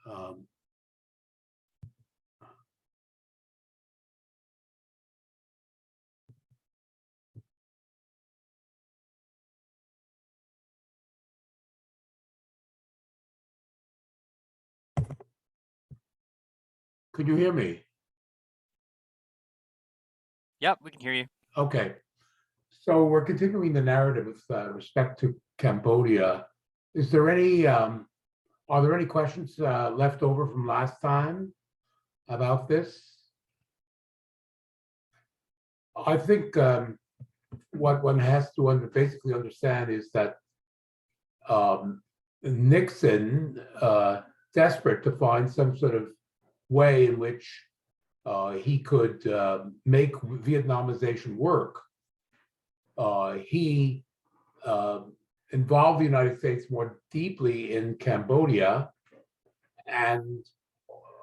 Um, could you hear me? Yep, we can hear you. Okay. So we're continuing the narrative with respect to Cambodia. Is there any, are there any questions left over from last time about this? I think what one has to basically understand is that Nixon, desperate to find some sort of way in which he could make Vietnamization work, he involved the United States more deeply in Cambodia and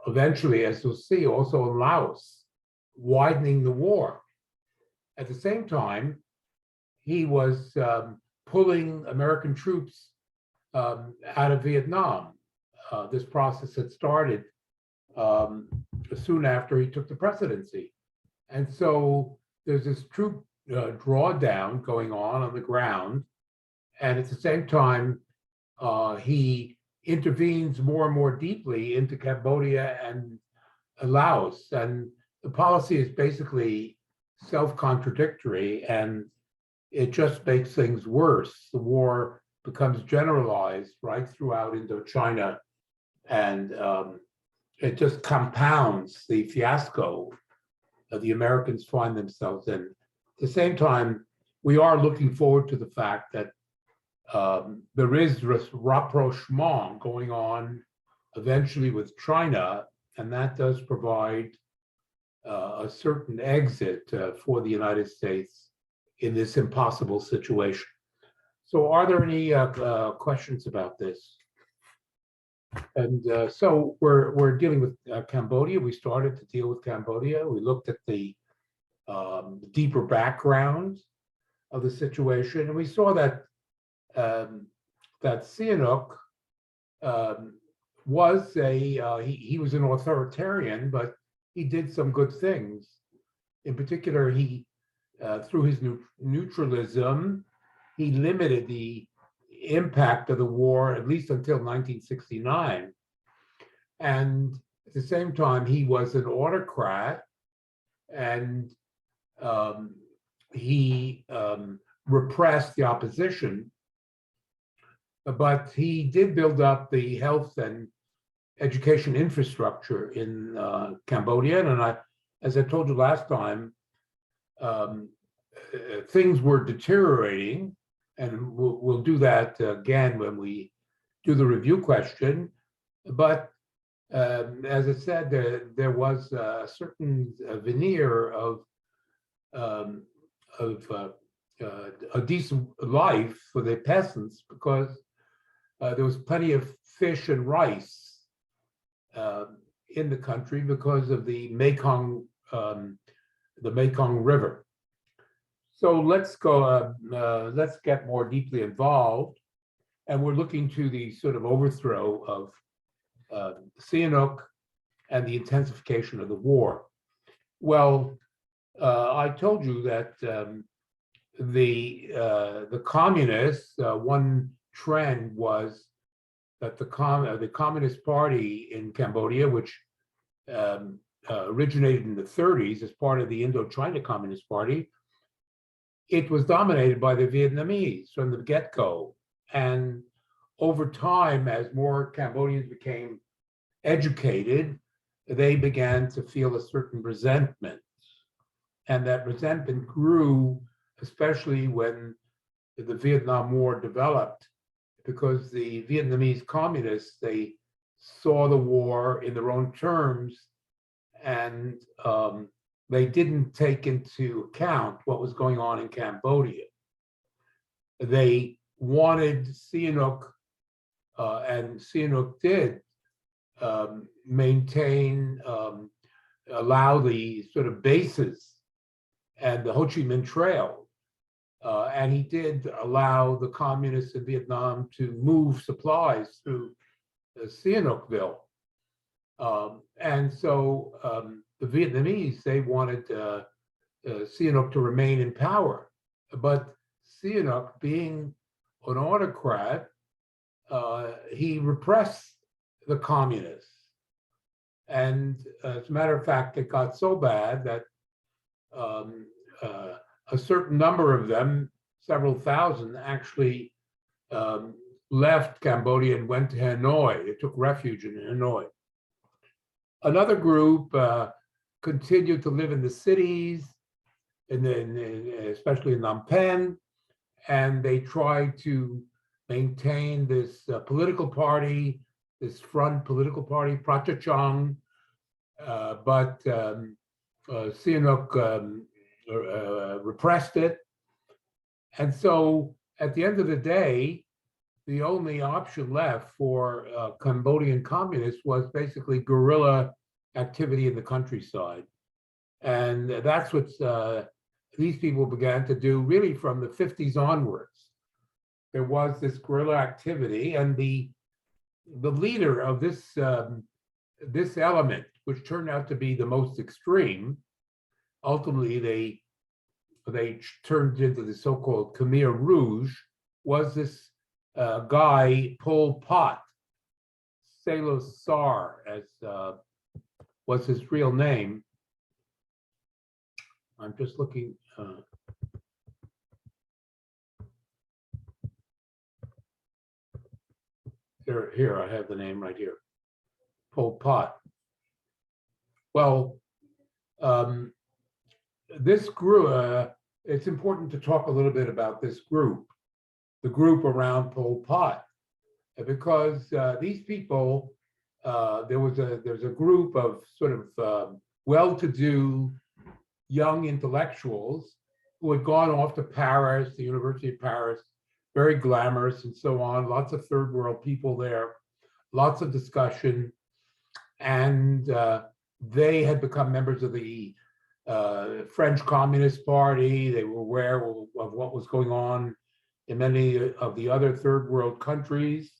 eventually, as you'll see, also in Laos, widening the war. At the same time, he was pulling American troops out of Vietnam. This process had started soon after he took the presidency. And so there's this troop drawdown going on the ground. And at the same time, he intervenes more and more deeply into Cambodia and Laos. And the policy is basically self-contradictory, and it just makes things worse. The war becomes generalized right throughout Indochina, and it just compounds the fiasco that the Americans find themselves in. At the same time, we are looking forward to the fact that there is rapprochement going on eventually with China, and that does provide a certain exit for the United States in this impossible situation. So are there any questions about this? And so we're dealing with Cambodia. We started to deal with Cambodia. We looked at the deeper background of the situation, and we saw that that Sihanouk was he was an authoritarian, but he did some good things. In particular, he through his neutralism, he limited the impact of the war, at least until 1969. And at the same time, he was an autocrat, and he repressed the opposition. But he did build up the health and education infrastructure in Cambodia. And as I told you last time, things were deteriorating, and we'll do that again when we do the review question. But as I said, there was a certain veneer of a decent life for the peasants, because there was plenty of fish and rice in the country because of the Mekong River. So let's go. Let's get more deeply involved, and we're looking to the sort of overthrow of Sihanouk and the intensification of the war. Well, I told you that the communists, one trend was that the Communist Party in Cambodia, which originated in the 30s as part of the Indochina Communist Party, it was dominated by the Vietnamese from the get-go. And over time, as more Cambodians became educated, they began to feel a certain resentment. And that resentment grew, especially when the Vietnam War developed, because the Vietnamese communists, they saw the war in their own terms, and they didn't take into account what was going on in Cambodia. They wanted Sihanouk, and Sihanouk did maintain, allow the sort of bases and the Ho Chi Minh Trail. And he did allow the communists in Vietnam to move supplies through Sihanoukville. And so the Vietnamese, they wanted Sihanouk to remain in power. But Sihanouk, being an autocrat, he repressed the communists. And as a matter of fact, it got so bad that um, a certain number of them, several thousand, actually um, left Cambodia and went to Hanoi. They took refuge in Hanoi. Another group continued to live in the cities, especially in Phnom Penh, and they tried to maintain this political party, this front political party, Prachachang, but Sihanouk repressed it. And so at the end of the day, the only option left for Cambodian communists was basically guerrilla activity in the countryside. And that's what these people began to do really from the 50s onwards. There was this guerrilla activity, and the leader of this this element, which turned out to be the most extreme, ultimately they turned into the so-called Khmer Rouge, was this guy Pol Pot, Salo Sar, as was his real name. I'm just looking. Here, I have the name right here. Pol Pot. Well, this group, it's important to talk a little bit about this group, the group around Pol Pot, because these people, there's a group of sort of well-to-do young intellectuals who had gone off to Paris, the University of Paris, very glamorous and so on, lots of third world people there, lots of discussion, and they had become members of the French Communist Party. They were aware of what was going on in many of the other third world countries.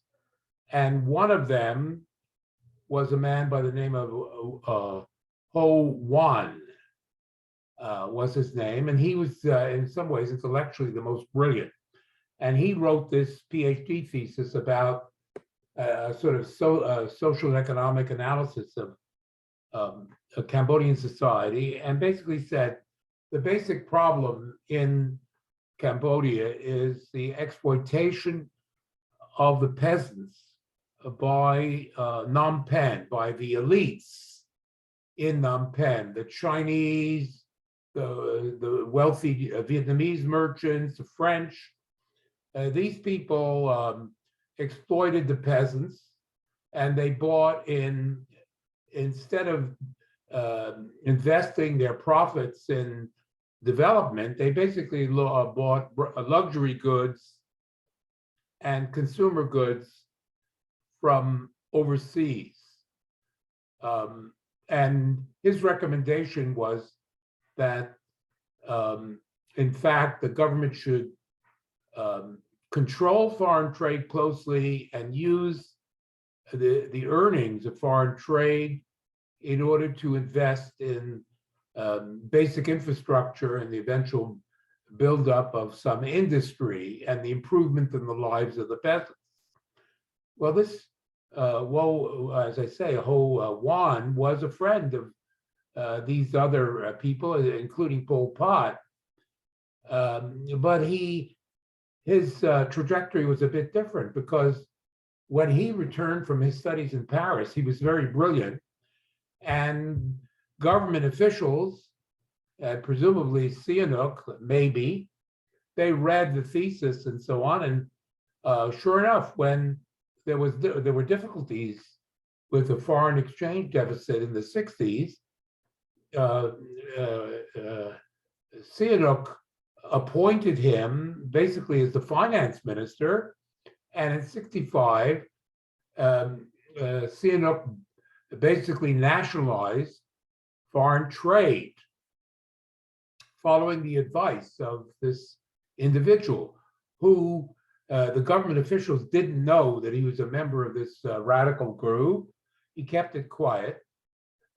And one of them was a man by the name of Ho Wan, was his name. And he was, in some ways, intellectually the most brilliant. And he wrote this PhD thesis about sort of social and economic analysis of Cambodian society, and basically said the basic problem in Cambodia is the exploitation of the peasants by Phnom Penh, by the elites in Phnom Penh, the Chinese, the wealthy Vietnamese merchants, the French. These people exploited the peasants, and they bought in, instead of investing their profits in development, they basically bought luxury goods and consumer goods from overseas. And his recommendation was that, in fact, the government should control foreign trade closely and use the earnings of foreign trade in order to invest in basic infrastructure and the eventual buildup of some industry and the improvement in the lives of the peasants. Well, this, as I say, Ho Wan was a friend of these other people, including Pol Pot, but his trajectory was a bit different, because when he returned from his studies in Paris, he was very brilliant, and government officials, presumably Sihanouk, maybe, they read the thesis and so on, and sure enough, when there were difficulties with the foreign exchange deficit in the 60s, Sihanouk appointed him basically as the finance minister, and in 65, Sihanouk basically nationalized foreign trade, following the advice of this individual who the government officials didn't know that he was a member of this radical group. He kept it quiet,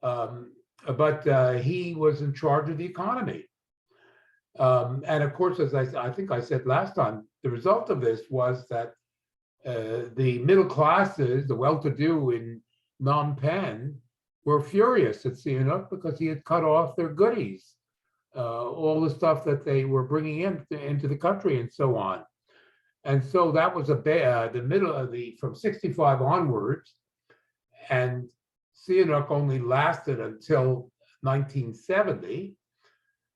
but he was in charge of the economy. And of course, as I think I said last time, the result of this was that the middle classes, the well-to-do in Phnom Penh, were furious at Sihanouk because he had cut off their goodies, all the stuff that they were bringing into the country and so on. And so that was the middle of from 65 onwards, and Sihanouk only lasted until 1970.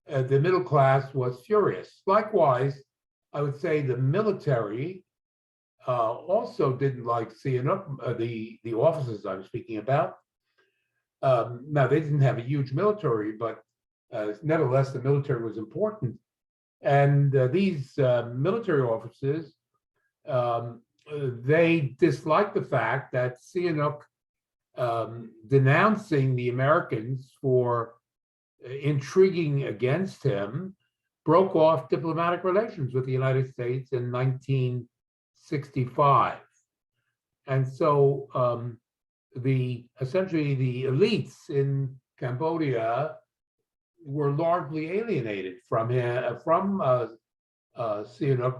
The middle class was furious. Likewise, I would say the military also didn't like Sihanouk, the officers I'm speaking about. Now, they didn't have a huge military, but nevertheless, the military was important. And these military officers, they disliked the fact that Sihanouk, denouncing the Americans for intriguing against him, broke off diplomatic relations with the United States in 1965. And so essentially the elites in Cambodia were largely alienated from Sihanouk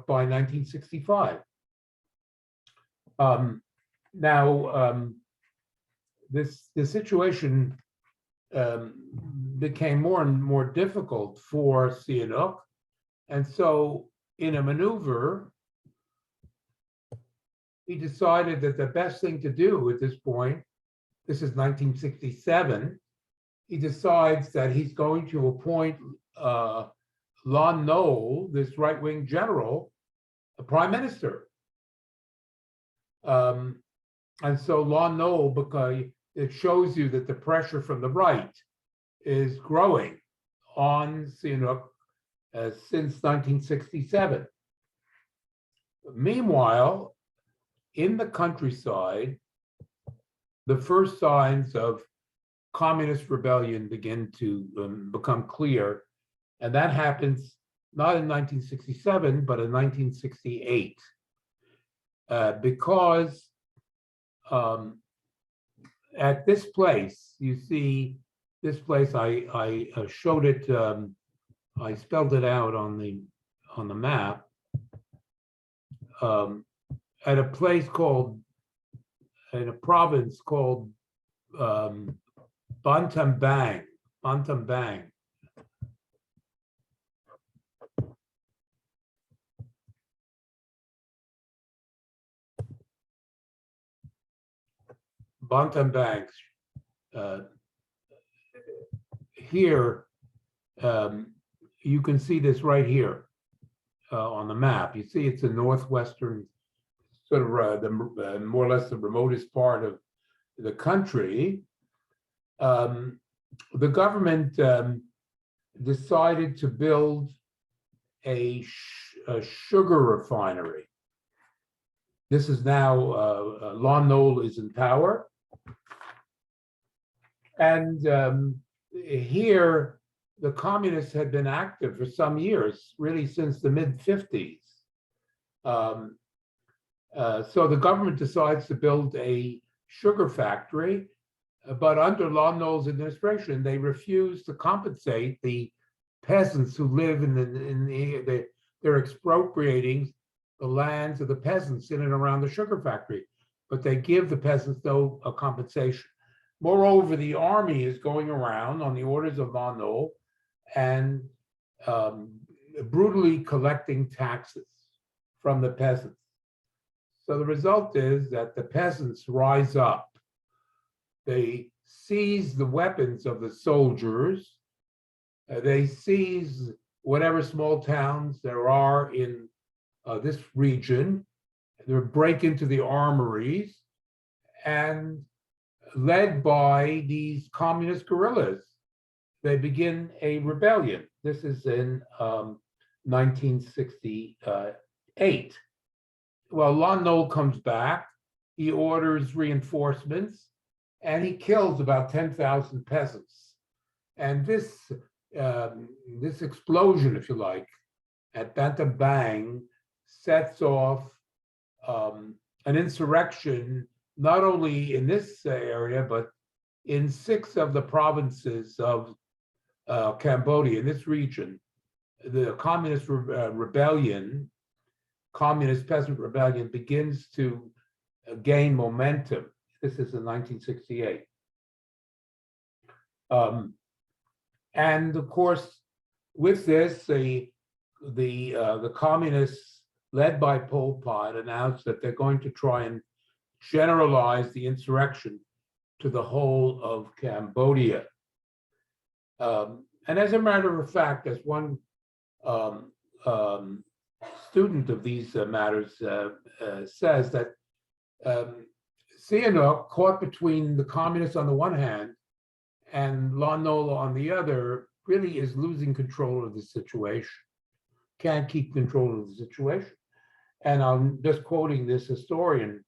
by 1965. The situation became more and more difficult for Sihanouk, and so in a maneuver, he decided that the best thing to do at this point, this is 1967, he decides that he's going to appoint Lon Nol, this right-wing general, a prime minister. And so Lon Nol, because it shows you that the pressure from the right is growing on Sihanouk since 1967. Meanwhile, in the countryside, the first signs of communist rebellion begin to become clear, and that happens not in 1967, but in 1968, because at this place, you see this place. I showed it. I spelled it out on the map. At a place called, in a province called Bantam Bang. Here, you can see this right here on the map. You see it's the northwestern, sort of more or less the remotest part of the country. The government decided to build a sugar refinery. This is now, Lon Nol is in power. And here, the communists had been active for some years, really since the mid-50s. So the government decides to build a sugar factory, but under Lon Nol's administration, they refuse to compensate the peasants who live they're expropriating the lands of the peasants in and around the sugar factory, but they give the peasants no compensation. Moreover, the army is going around on the orders of Lon Nol and brutally collecting taxes from the peasants. So the result is that the peasants rise up. They seize the weapons of the soldiers. They seize whatever small towns there are in this region. They break into the armories, and led by these communist guerrillas, they begin a rebellion. This is in 1968. Well, Lon Nol comes back, he orders reinforcements, and he kills about 10,000 peasants. And this explosion, if you like, at Bantam Bang sets off an insurrection not only in this area, but in 6 of the provinces of Cambodia, in this region, the communist rebellion, communist peasant rebellion begins to gain momentum. This is in 1968. And of course, with this, the communists led by Pol Pot announced that they're going to try and generalize the insurrection to the whole of Cambodia. And as a matter of fact, as one student of these matters says, that Sihanouk, caught between the communists on the one hand and Lon Nol on the other, really is losing control of the situation, can't keep control of the situation. And I'm just quoting this historian.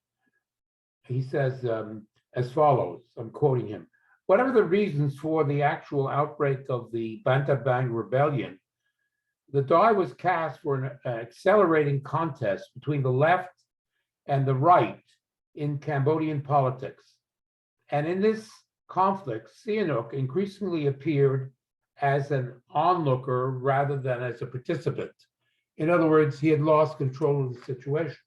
He says as follows, I'm quoting him: "Whatever the reasons for the actual outbreak of the Bantabang rebellion, the die was cast for an accelerating contest between the left and the right in Cambodian politics. And in this conflict, Sihanouk increasingly appeared as an onlooker rather than as a participant. In other words, he had lost control of the situation."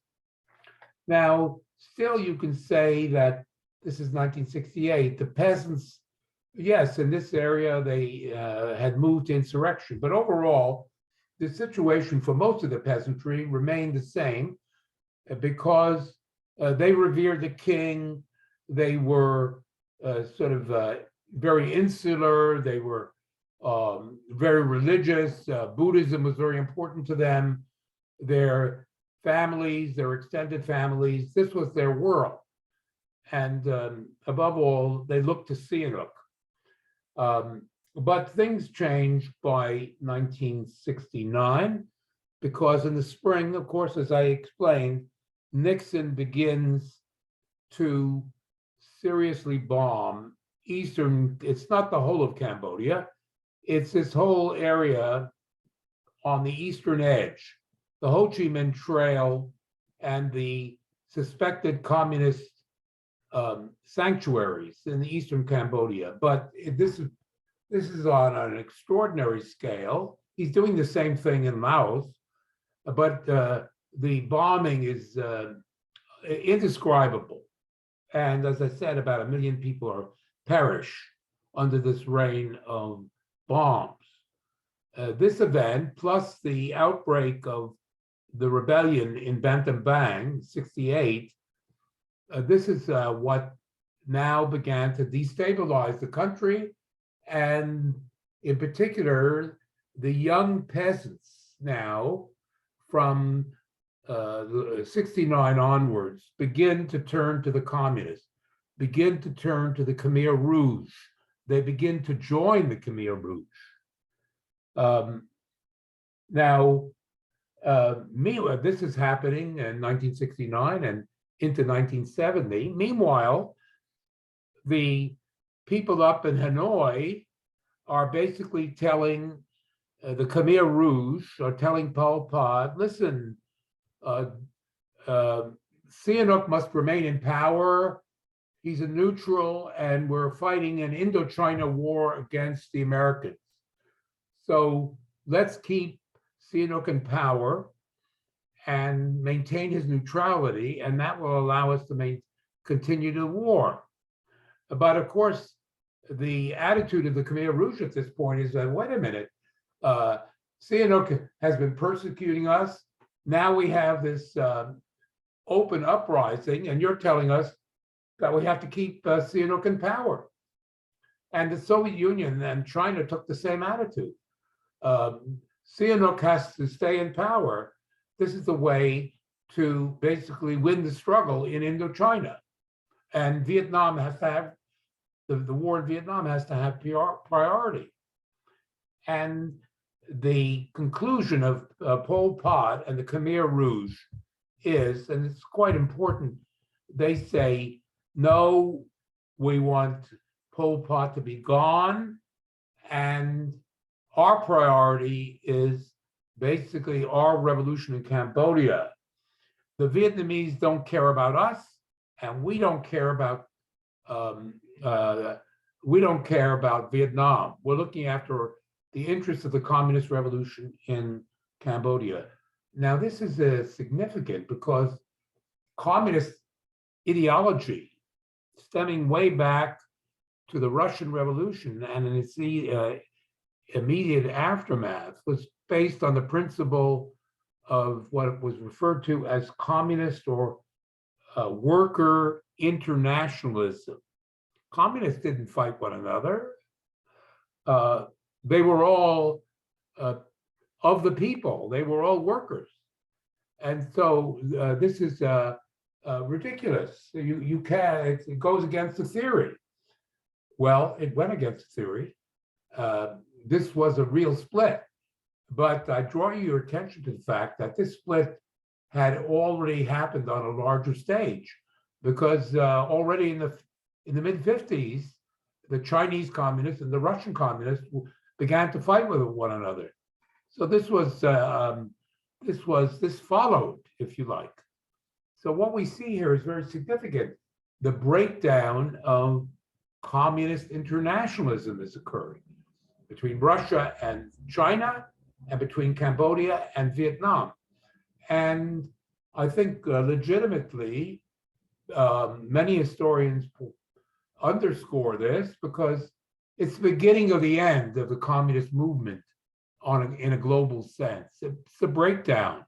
Now, still you can say that this is 1968. The peasants, yes, in this area, they had moved to insurrection. But overall, the situation for most of the peasantry remained the same because they revered the king. They were sort of very insular. They were very religious. Buddhism was very important to them. Their families, their extended families, this was their world. And above all, they looked to Sihanouk. But things changed by 1969 because in the spring, of course, as I explained, Nixon begins to seriously bomb eastern, it's not the whole of Cambodia, it's this whole area on the eastern edge, the Ho Chi Minh Trail and the suspected communist sanctuaries in the eastern Cambodia. But this is on an extraordinary scale. He's doing the same thing in Laos, but the bombing is indescribable. And as I said, about 1 million people perish under this rain of bombs. This event, plus the outbreak of the rebellion in Bantabang, 68, this is what now began to destabilize the country, and in particular, the young peasants now from 69 onwards begin to turn to the communists, begin to turn to the Khmer Rouge. They begin to join the Khmer Rouge. Meanwhile, this is happening in 1969 and into 1970. Meanwhile, the people up in Hanoi are basically telling the Khmer Rouge, are telling Pol Pot, listen, Sihanouk must remain in power. He's a neutral, and we're fighting an Indochina war against the Americans. So let's keep Sihanouk in power and maintain his neutrality, and that will allow us to continue the war. But of course, the attitude of the Khmer Rouge at this point is that, wait a minute, Sihanouk has been persecuting us. Now we have this open uprising, and you're telling us that we have to keep Sihanouk in power. And the Soviet Union and China took the same attitude. Sihanouk has to stay in power. This is the way to basically win the struggle in Indochina. And Vietnam has to have, the war in Vietnam has to have priority. And the conclusion of Pol Pot and the Khmer Rouge is, and it's quite important, they say, no, we want Pol Pot to be gone, and our priority is basically our revolution in Cambodia. The Vietnamese don't care about us. and we don't care about um, Vietnam. We're looking after the interests of the communist revolution in Cambodia. Now, this is significant because communist ideology, stemming way back to the Russian Revolution and in its immediate aftermath, was based on the principle of what was referred to as communist or worker internationalism. Communists didn't fight one another. They were all of the people. They were all workers. And so this is ridiculous. You can't, it goes against the theory. Well, it went against the theory. This was a real split. But I draw your attention to the fact that this split had already happened on a larger stage, because already in the mid-50s, the Chinese communists and the Russian communists began to fight with one another. So this followed, if you like. So what we see here is very significant. The breakdown of communist internationalism is occurring between Russia and China, and between Cambodia and Vietnam. And I think legitimately, many historians underscore this because it's the beginning of the end of the communist movement in a global sense. It's the breakdown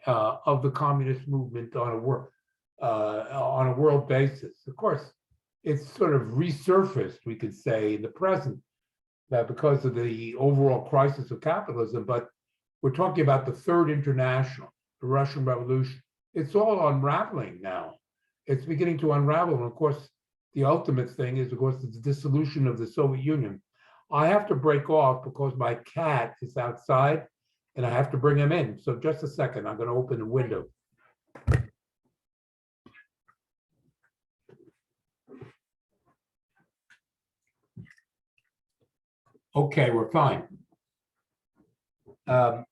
of the communist movement on a world basis. Of course, it's sort of resurfaced, we could say, in the present because of the overall crisis of capitalism. But we're talking about the Third International, the Russian Revolution. It's all unraveling now. It's beginning to unravel. And of course, the ultimate thing is, of course, the dissolution of the Soviet Union. I have to break off because my cat is outside and I have to bring him in. So just a second, I'm going to open the window. Okay, we're fine. Now,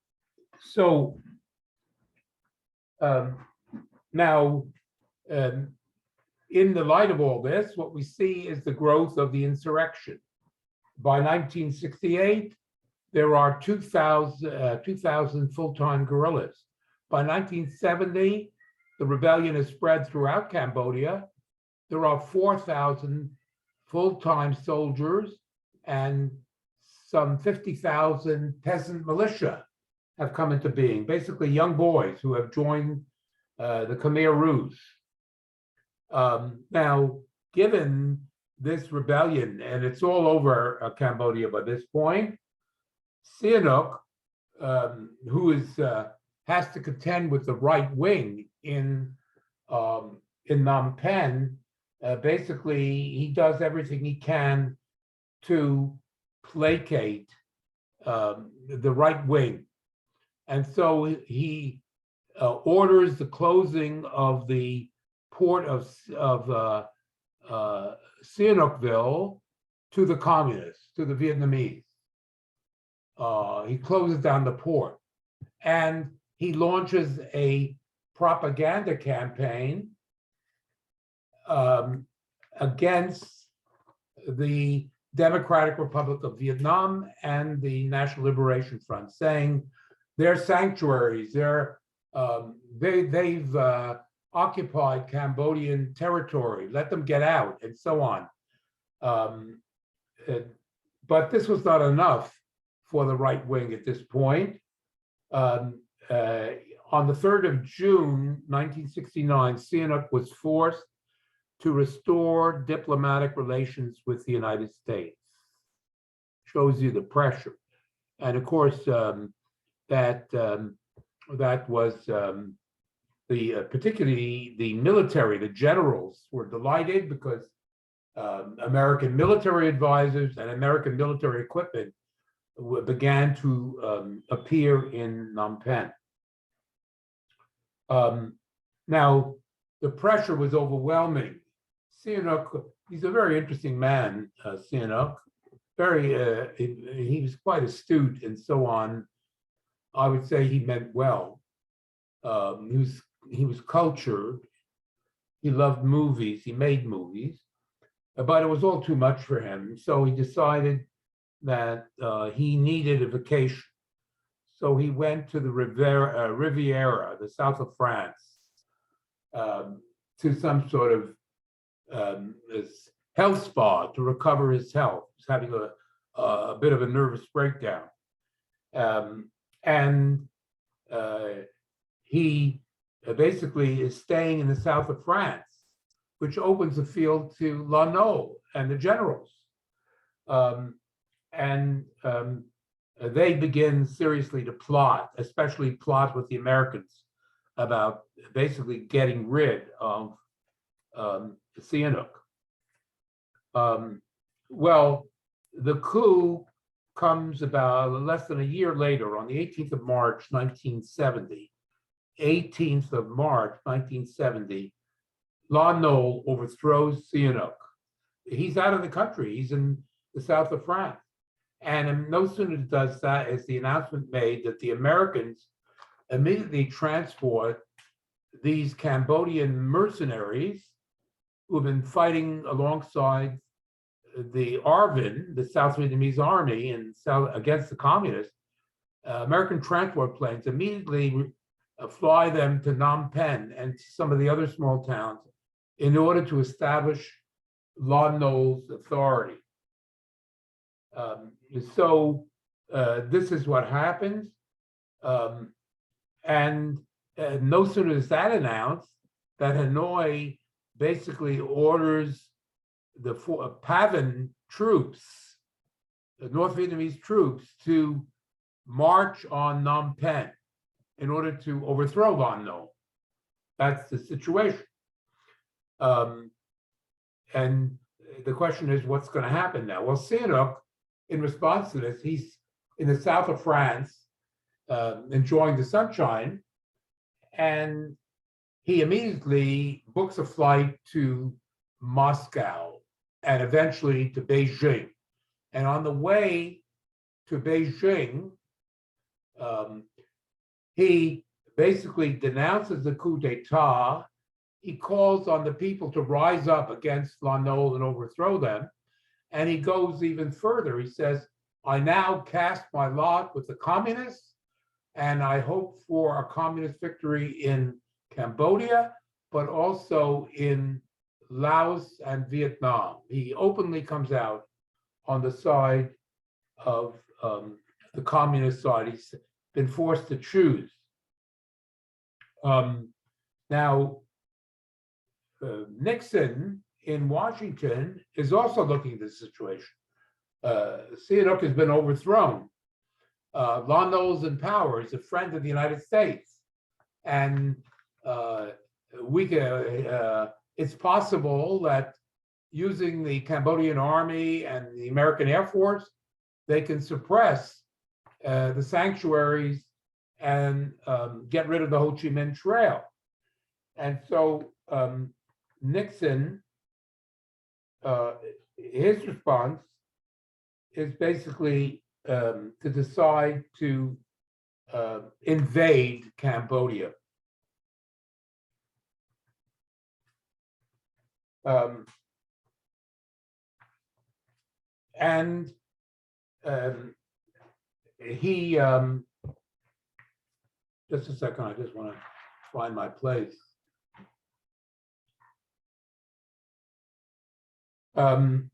in the light of all this, what we see is the growth of the insurrection. By 1968, there are 2,000 full-time guerrillas. By 1970, the rebellion has spread throughout Cambodia. There are 4,000 full-time soldiers, and some 50,000 peasant militia have come into being, basically young boys who have joined the Khmer Rouge. Now, given this rebellion, and it's all over Cambodia by this point, Sihanouk, who has to contend with the right wing in Phnom Penh, basically he does everything he can to placate the right wing. And so he orders the closing of the port of Sihanoukville to the communists, to the Vietnamese. He closes down the port, and he launches a propaganda campaign against the Democratic Republic of Vietnam and the National Liberation Front, saying they're sanctuaries, they've occupied Cambodian territory, let them get out, and so on. But this was not enough for the right wing at this point. On the 3rd of June, 1969, Sihanouk was forced to restore diplomatic relations with the United States. Shows you the pressure. And of course, that was particularly the military, the generals were delighted because American military advisors and American military equipment began to appear in Phnom Penh. Now, the pressure was overwhelming. Sihanouk, he's a very interesting man, Sihanouk. He was quite astute and so on. I would say he meant well. He was cultured. He loved movies. He made movies, but it was all too much for him. So he decided that he needed a vacation. So he went to the Riviera, the south of France, to some sort of health spa to recover his health. He's having a bit of a nervous breakdown. And he basically is staying in the south of France, which opens the field to Lannoy and the generals. They begin seriously to plot, especially plot with the Americans about basically getting rid of Sihanouk. Well, the coup comes about less than a year later, on the 18th of March, 1970. 18th of March, 1970, Lannoy overthrows Sihanouk. He's out of the country. He's in the south of France. And no sooner does that is the announcement made that the Americans immediately transport these Cambodian mercenaries who have been fighting alongside the ARVN, the South Vietnamese army, against the communists. American transport planes immediately fly them to Phnom Penh and some of the other small towns in order to establish Lannoy's authority. This is what happens. And no sooner is that announced that Hanoi basically orders the PAVN troops, the North Vietnamese troops, to march on Phnom Penh in order to overthrow Lannoy. That's the situation. And the question is, what's going to happen now? Well, Sihanouk, in response to this, he's in the south of France, enjoying the sunshine, and he immediately books a flight to Moscow and eventually to Beijing. And on the way to Beijing, he basically denounces the coup d'etat. He calls on the people to rise up against Lannoy and overthrow them. And he goes even further. He says, I now cast my lot with the communists, and I hope for a communist victory in Cambodia, but also in Laos and Vietnam. He openly comes out on the side of the communist side. He's been forced to choose. Now, Nixon in Washington is also looking at this situation. Sihanouk has been overthrown. Lannoy's in power. He's a friend of the United States. And it's possible that using the Cambodian army and the American Air Force, they can suppress the sanctuaries and get rid of the Ho Chi Minh Trail. And so Nixon, his response is basically to decide to invade Cambodia. He, just a second, I just want to find my place. In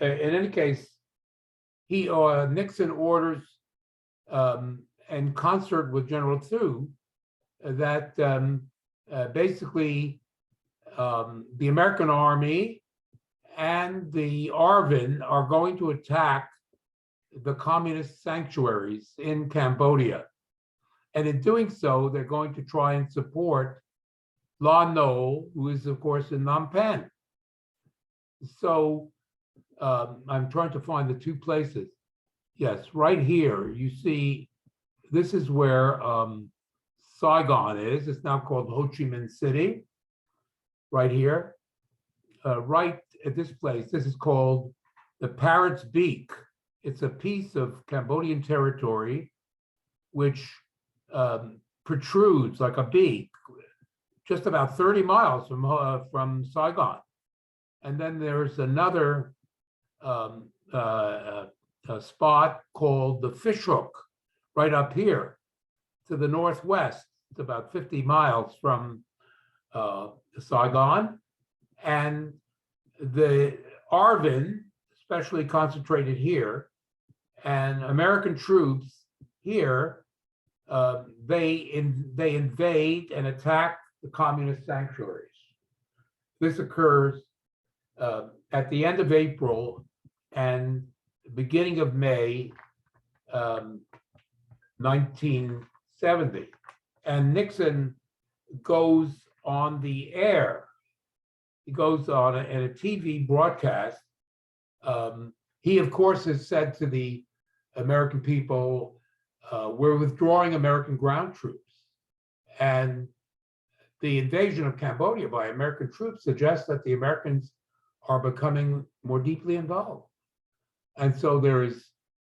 any case, Nixon orders, in concert with General Thieu, that basically the American army and the ARVN are going to attack the communist sanctuaries in Cambodia. And in doing so, they're going to try and support Lannoy, who is, of course, in Phnom Penh. So I'm trying to find the two places. Yes, right here, you see, this is where Saigon is. It's now called Ho Chi Minh City, right here. Right at this place, this is called the Parrot's Beak. It's a piece of Cambodian territory which protrudes like a beak just about 30 miles from Saigon. And then there's another a spot called the Fishhook, right up here to the northwest. It's about 50 miles from Saigon. And the ARVN, especially concentrated here, and American troops here, they invade and attack the communist sanctuaries. This occurs at the end of April and beginning of May 1970. And Nixon goes on the air. He goes on in a TV broadcast. He, of course, has said to the American people, we're withdrawing American ground troops. And the invasion of Cambodia by American troops suggests that the Americans are becoming more deeply involved. And so there is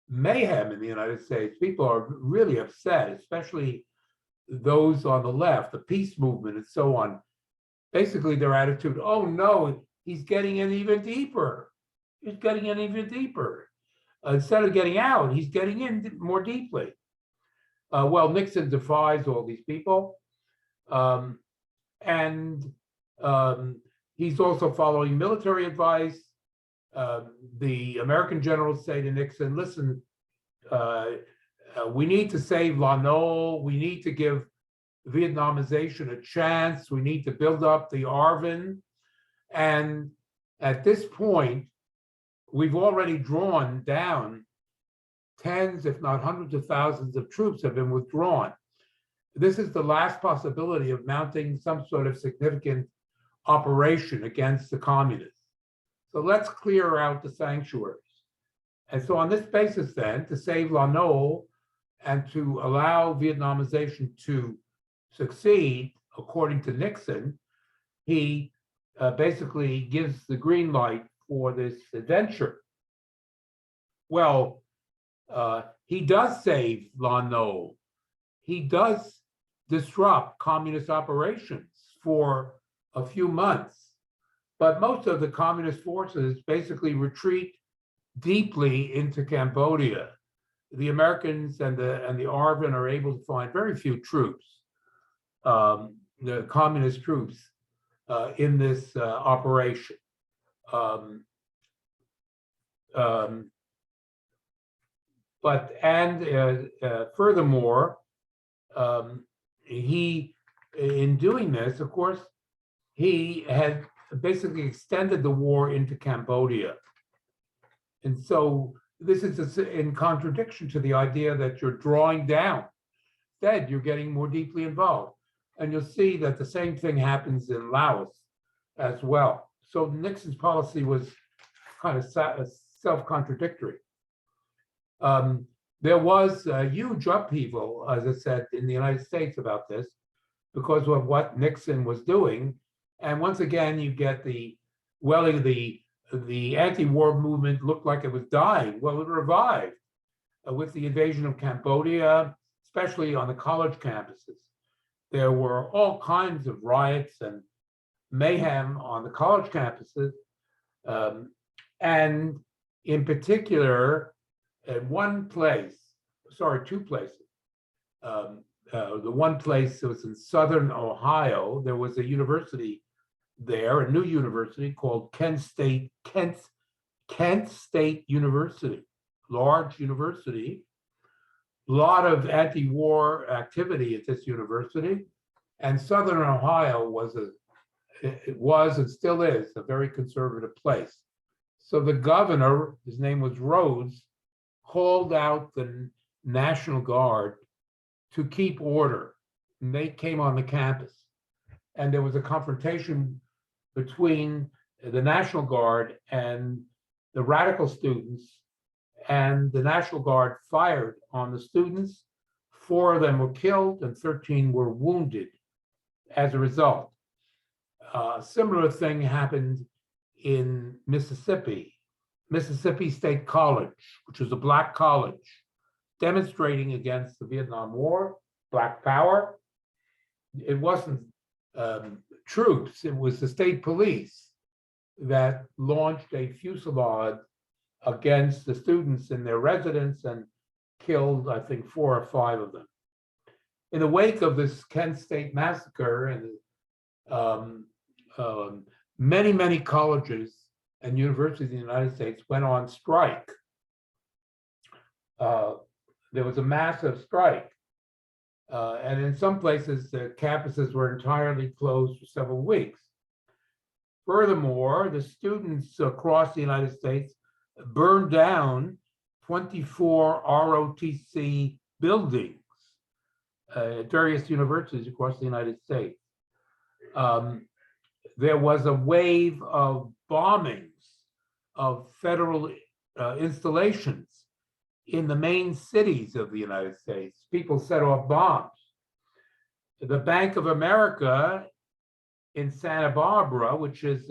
mayhem in the United States. People are really upset, especially those on the left, the peace movement and so on. Basically, their attitude, oh no, he's getting in even deeper. He's getting in even deeper. Instead of getting out, he's getting in more deeply. Well, Nixon defies all these people. He's also following military advice. The American generals say to Nixon, listen, we need to save La Nole. We need to give Vietnamization a chance. We need to build up the ARVN. And at this point, we've already drawn down tens, if not hundreds of thousands of troops have been withdrawn. This is the last possibility of mounting some sort of significant operation against the communists. So let's clear out the sanctuaries. And so on this basis then, to save La Nole and to allow Vietnamization to succeed, according to Nixon, he basically gives the green light for this adventure. Well, he does save La Nole. He does disrupt communist operations for a few months, but most of the communist forces basically retreat deeply into Cambodia. The Americans and the ARVN are able to find very few troops, the communist troops, in this operation. Furthermore, he, in doing this, of course, he had basically extended the war into Cambodia. And so this is in contradiction to the idea that you're drawing down. Instead, you're getting more deeply involved. And you'll see that the same thing happens in Laos as well. So Nixon's policy was kind of self-contradictory. There was a huge upheaval, as I said, in the United States about this because of what Nixon was doing. And once again, you get the anti-war movement looked like it was dying. Well, it revived with the invasion of Cambodia, especially on the college campuses. There were all kinds of riots and mayhem on the college campuses. And in particular, at two places. The one place that was in southern Ohio, there was a university there, a new university called Kent State University, large university. A lot of anti-war activity at this university, and southern Ohio was and still is a very conservative place. So the governor, his name was Rhodes, called out the National Guard to keep order. And they came on the campus. And there was a confrontation between the National Guard and the radical students. And the National Guard fired on the students. 4 of them were killed and 13 were wounded as a result. A similar thing happened in Mississippi State College, which was a black college, demonstrating against the Vietnam War, Black Power. It wasn't troops. It was the state police that launched a fusillade against the students in their residence and killed, I think, 4 or 5 of them. In the wake of this Kent State massacre, and many colleges and universities in the United States went on strike. There was a massive strike. And in some places, the campuses were entirely closed for several weeks. Furthermore, the students across the United States burned down 24 ROTC buildings at various universities across the United States. There was a wave of bombings of federal installations in the main cities of the United States. People set off bombs. The Bank of America in Santa Barbara, which is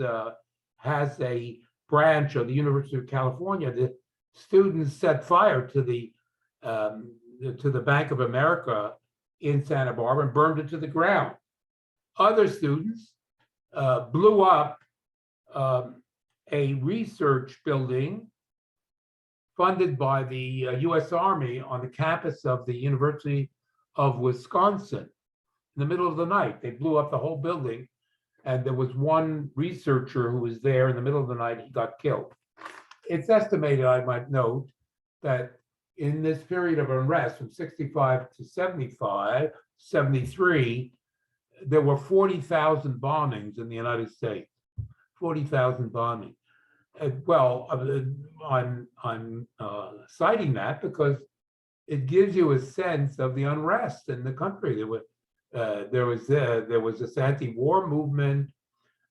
has a branch of the University of California, the students set fire to the Bank of America in Santa Barbara and burned it to the ground. Other students blew up a research building funded by the US Army on the campus of the University of Wisconsin. In the middle of the night, they blew up the whole building, and there was one researcher who was there in the middle of the night. He got killed. It's estimated, I might note, that in this period of unrest from 65 to 75, 73, there were 40,000 bombings in the United States. 40,000 bombings. Well, I'm citing that because it gives you a sense of the unrest in the country. There was this anti-war movement.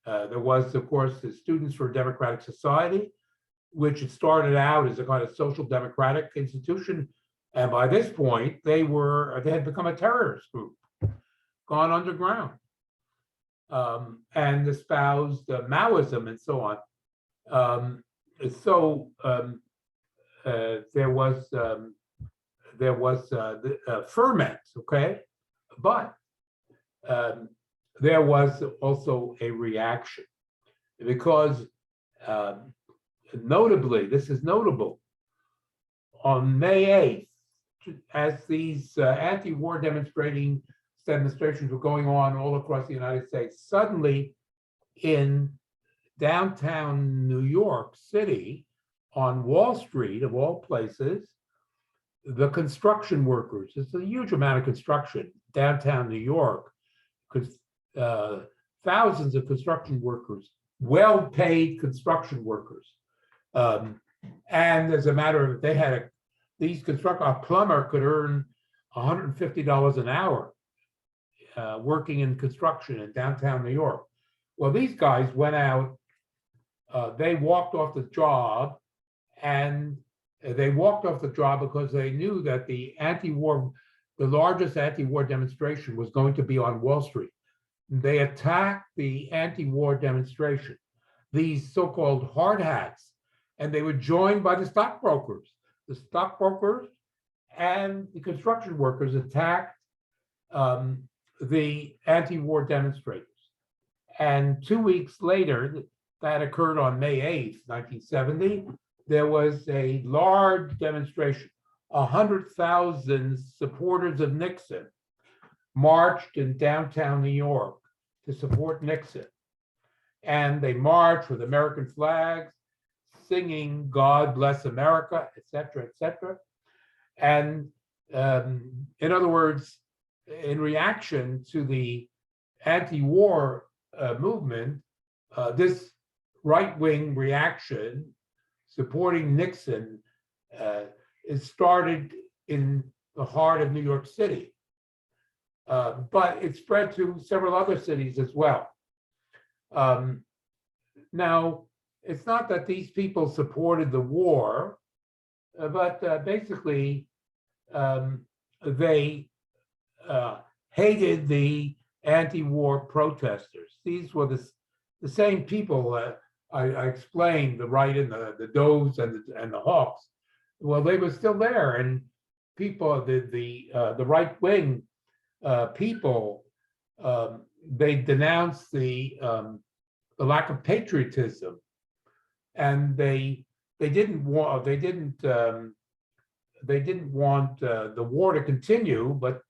There was, of course, the Students for a Democratic Society, which had started out as a kind of social democratic institution, and by this point they had become a terrorist group, gone underground, and espoused Maoism and so on. There was the ferment, okay, but there was also a reaction because notably, this is notable, on May 8th, as these anti-war demonstrations were going on all across the United States, suddenly in downtown New York City, on Wall Street, of all places, the construction workers, it's a huge amount of construction, downtown New York, because thousands of construction workers, well-paid construction workers. And as a matter of, a plumber could earn $150 an hour working in construction in downtown New York. Well, these guys went out, they walked off the job, and they walked off the job because they knew that the largest anti-war demonstration was going to be on Wall Street. They attacked the anti-war demonstration, these so-called hard hats, and they were joined by the stockbrokers. The stockbrokers and the construction workers attacked the anti-war demonstrators. And 2 weeks later, that occurred on May 8th, 1970, there was a large demonstration. 100,000 supporters of Nixon marched in downtown New York to support Nixon. And they marched with American flags, singing "God Bless America," et cetera, et cetera. And in other words, in reaction to the anti-war movement, this right-wing reaction supporting Nixon is started in the heart of New York City. But it spread to several other cities as well. Now, it's not that these people supported the war, but basically they hated the anti-war protesters. These were the same people I explained, the right and the doves and the hawks. Well, they were still there, and people, the right wing people they denounced the lack of patriotism, and they didn't want the war to continue, but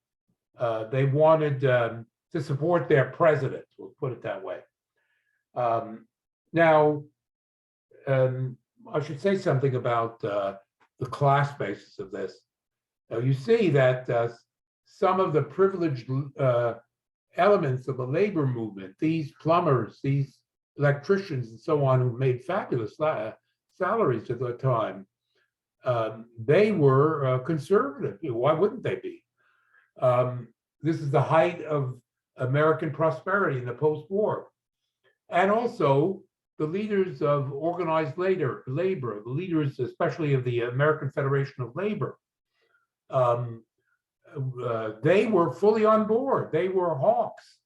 they wanted to support their president. We'll put it that way. Now, I should say something about the class basis of this. You see that some of the privileged elements of the labor movement, these plumbers, these electricians, and so on, who made fabulous salaries at the time, they were conservative. Why wouldn't they be? This is the height of American prosperity in the post-war. And also, the leaders of organized labor, the leaders especially of the American Federation of Labor, they were fully on board. They were hawks.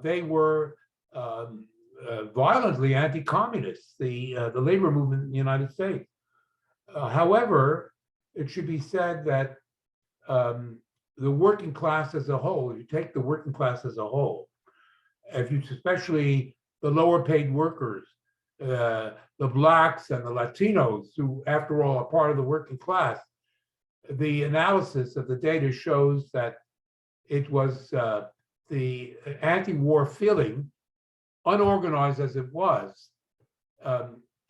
They were violently anti-communist, the labor movement in the United States. However, it should be said that the working class as a whole, if you take the working class as a whole, if you especially the lower paid workers, the blacks and the Latinos, who after all are part of the working class, the analysis of the data shows that it was the anti-war feeling, unorganized as it was,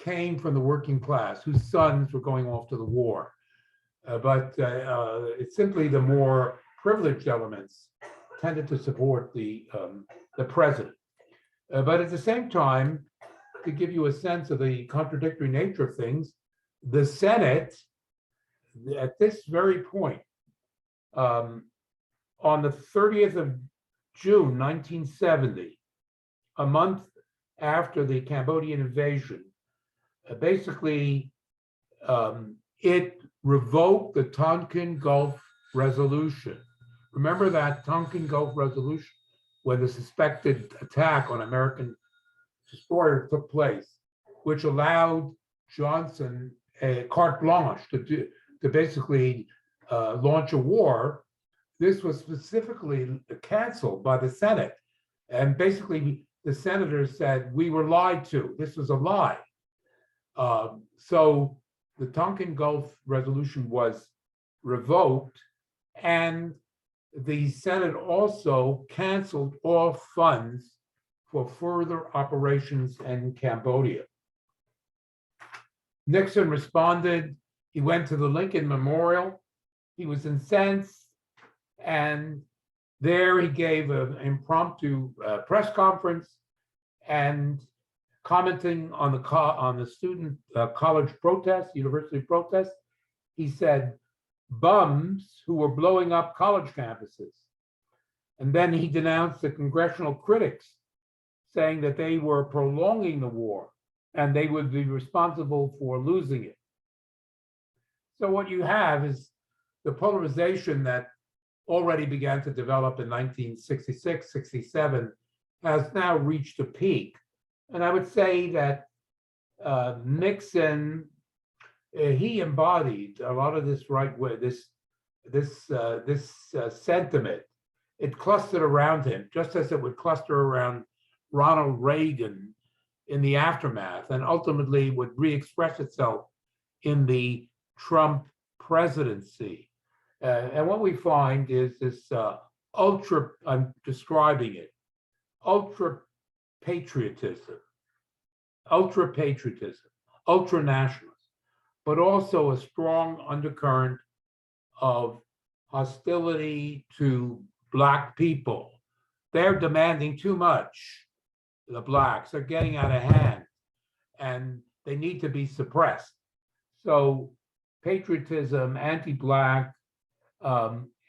came from the working class whose sons were going off to the war. But it's simply the more privileged elements tended to support the president. But at the same time, to give you a sense of the contradictory nature of things, the Senate, at this very point, on the 30th of June, 1970, a month after the Cambodian invasion, basically it revoked the Tonkin Gulf Resolution. Remember that Tonkin Gulf Resolution, when the suspected attack on American destroyer took place, which allowed Johnson a carte blanche to basically launch a war. This was specifically canceled by the Senate. And basically, the senators said, we were lied to. This was a lie. So the Tonkin Gulf Resolution was revoked, and the Senate also canceled all funds for further operations in Cambodia. Nixon responded. He went to the Lincoln Memorial. He was incensed, and there he gave an impromptu press conference and commenting on the student college protests, university protests. He said, bums who were blowing up college campuses. And then he denounced the congressional critics, saying that they were prolonging the war and they would be responsible for losing it. So what you have is the polarization that already began to develop in 1966, 67, has now reached a peak. And I would say that Nixon, he embodied a lot of this right way, this sentiment. It clustered around him, just as it would cluster around Ronald Reagan in the aftermath, and ultimately would re-express itself in the Trump presidency. And what we find is this I'm describing it, ultra patriotism, ultra nationalism, but also a strong undercurrent of hostility to Black people. They're demanding too much. The Blacks are getting out of hand, and they need to be suppressed. So patriotism, anti-Black,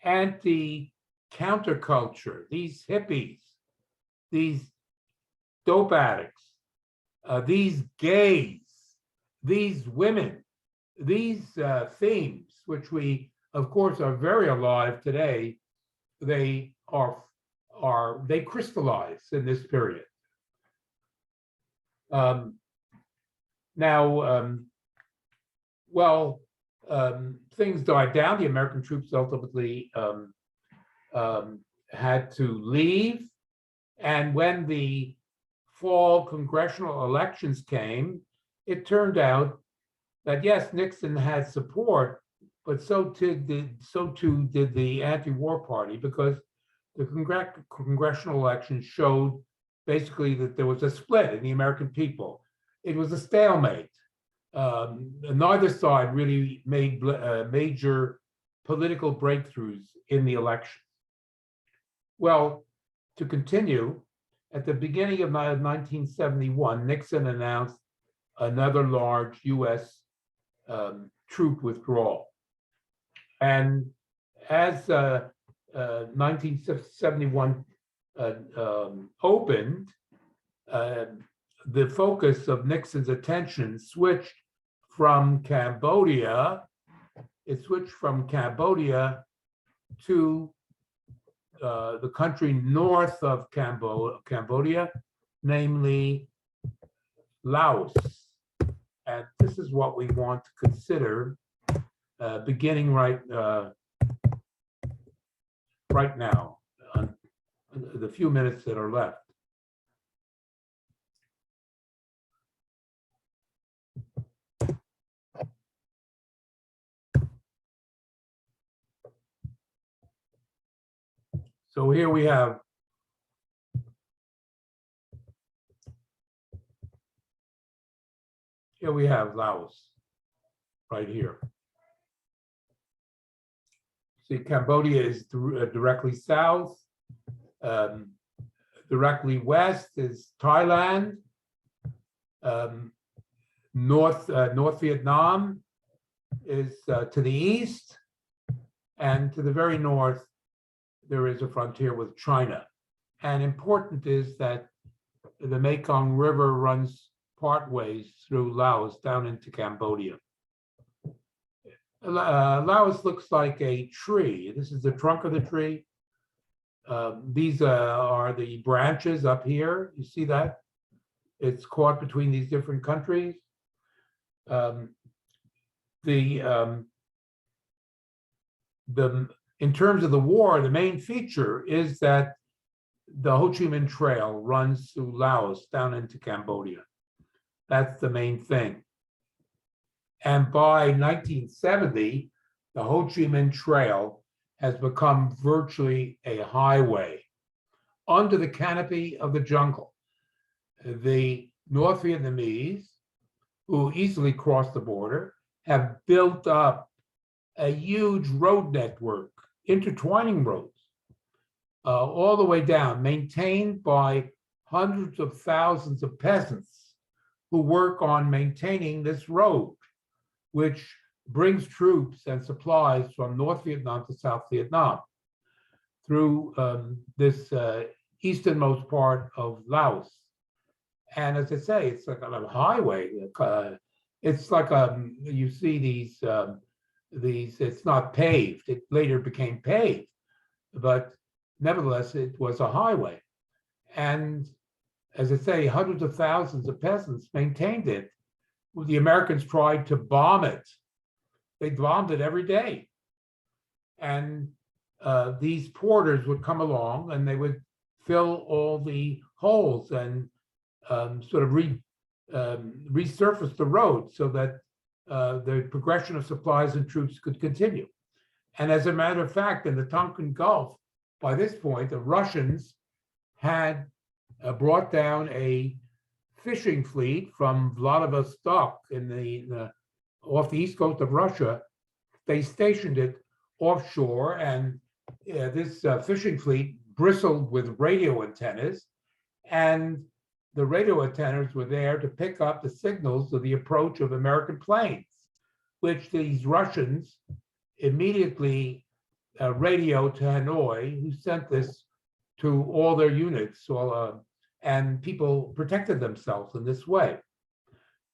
anti-counterculture, these hippies, these dope addicts, these gays, these women, these themes, which we, of course, are very alive today, they crystallize in this period. Things died down. The American troops ultimately had to leave. And when the fall congressional elections came, it turned out that yes, Nixon had support, but so too did the anti-war party, because the congressional elections showed basically that there was a split in the American people. It was a stalemate. Neither side really made major political breakthroughs in the election. Well, to continue, at the beginning of 1971, Nixon announced another large US troop withdrawal. And as 1971 opened, the focus of Nixon's attention switched from Cambodia. It switched from Cambodia to the country north of Cambodia, namely Laos. And this is what we want to consider beginning right now, the few minutes that are left. So here we have Laos right here. See, Cambodia is directly south. Directly west is Thailand. North Vietnam is to the east, and to the very north there is a frontier with China. And important is that the Mekong River runs partways through Laos down into Cambodia. Laos looks like a tree. This is the trunk of the tree. These are the branches up here. You see that? It's caught between these different countries. In terms of the war, the main feature is that the Ho Chi Minh Trail runs through Laos down into Cambodia. That's the main thing. And by 1970, the Ho Chi Minh Trail has become virtually a highway under the canopy of the jungle. The North Vietnamese, who easily cross the border, have built up a huge road network, intertwining roads, all the way down, maintained by hundreds of thousands of peasants who work on maintaining this road, which brings troops and supplies from North Vietnam to South Vietnam through this easternmost part of Laos. And as I say, it's like a highway. It's like you see these, it's not paved. It later became paved, but nevertheless, it was a highway. And as I say, hundreds of thousands of peasants maintained it. The Americans tried to bomb it. They bombed it every day. And these porters would come along and they would fill all the holes and sort of resurface the road so that the progression of supplies and troops could continue. And as a matter of fact, in the Tonkin Gulf, by this point, the Russians had brought down a fishing fleet from Vladivostok off the east coast of Russia. They stationed it offshore, and this fishing fleet bristled with radio antennas, and the radio antennas were there to pick up the signals of the approach of American planes, which these Russians immediately radioed to Hanoi, who sent this to all their units, and people protected themselves in this way.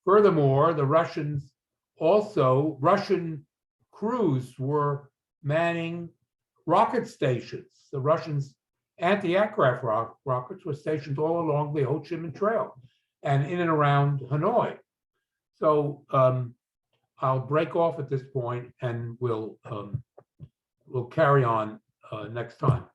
Furthermore, the Russian crews were manning rocket stations. The Russians' anti-aircraft rockets were stationed all along the Ho Chi Minh Trail and in and around Hanoi. So I'll break off at this point, and we'll carry on next time.